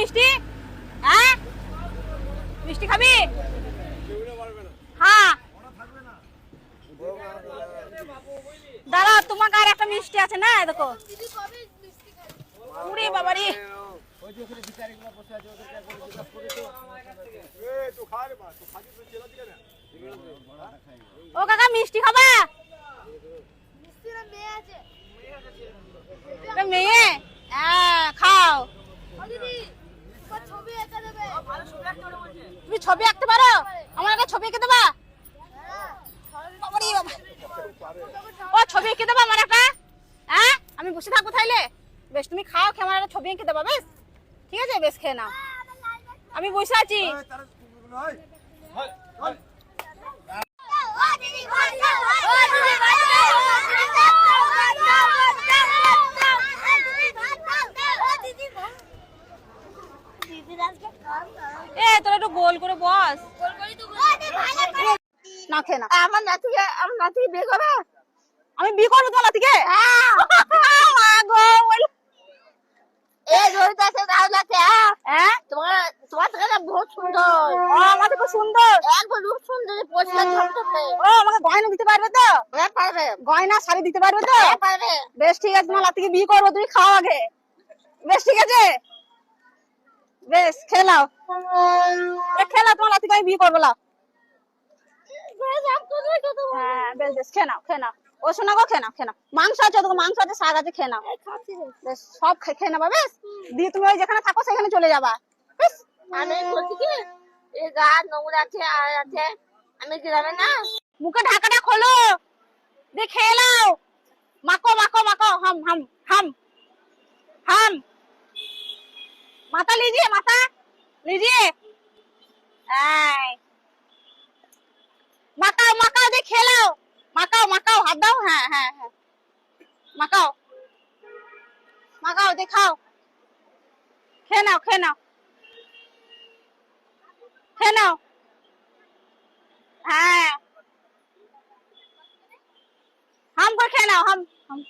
মিষ্টি? হ্যাঁ মিষ্টি খাবি? হ্যাঁ দাঁড়া, তোমার আর একটা মিষ্টি আছে না, দেখো। উরে বাবারি, ও কাকা মিষ্টি খাবা? মেয়ে খাও। তুমি ছবি আঁকতে পারো? আমার একটা ছবি এঁকে দেবা? ও ছবি এঁকে দেবা আমার একটা? হ্যাঁ আমি বসে থাকবো তাইলে? বেশ তুমি খাও, খেয়ে আমার একটা ছবি এঁকে দেবা, বেশ ঠিক আছে, বেশ খেয়ে নাও, আমি বসে আছি। এ তোরা একটু গোল করে বস না, খেয়ে না। আমার নাতিকে বিয়ে করবে? আমি বিয়ে করবো তোমার নাতিকে? তোমার থেকে না বহুত সুন্দর। আমার তো খুব সুন্দর, একবার রূপ সুন্দর, পরিষ্কার ঝকঝকে। ও আমাকে গয়না দিতে পারবে তো? হ্যাঁ পারবে। গয়না শাড়ি দিতে পারবে তো? হ্যাঁ পারবে। বেশ ঠিক আছে, তোমার নাতিকে বিয়ে করবো, তুমি খাও আগে, বেশ ঠিক আছে, বেশ খেলাও, খেলাও, তোমার নাতিকে আমি বিয়ে করবো। লাও হ্যাঁ বেশ বেশ খেয়ে নাও, খেয়ে নাও, ও শোনা গো, খেয়ে নাও, খেয়ে নাও, মাংস আছে তো, মাংস আছে, শাক আছে, খেয়ে নাও, বেশ সব খেয়ে নেবা, বেশ দিয়ে তুমি ওই যেখানে থাকো সেখানে চলে যাবা, বেশ। আমি বলছি কি, এই গা নোংরা আছে আর আছে, আমি গ্রামে না। মুখে ঢাকাটা খোলো, দিয়ে খেয়ে নাও, মাখো মাখো মাখো, হাম হাম হাম হাম, মাথা लीजिए, माता लीजिए, মাকাও মাকাও, দিয়ে খেলাও, মাকাও মাকাও, হাত দাও, হ্যাঁ হ্যাঁ হ্যাঁ, মাকাও মাকাও, দেখাও, খেয়ে নাও, খেয়ে নাও, খেয়ে নাও, হ্যাঁ হাম করে খেয়ে নাও, হাম হাম।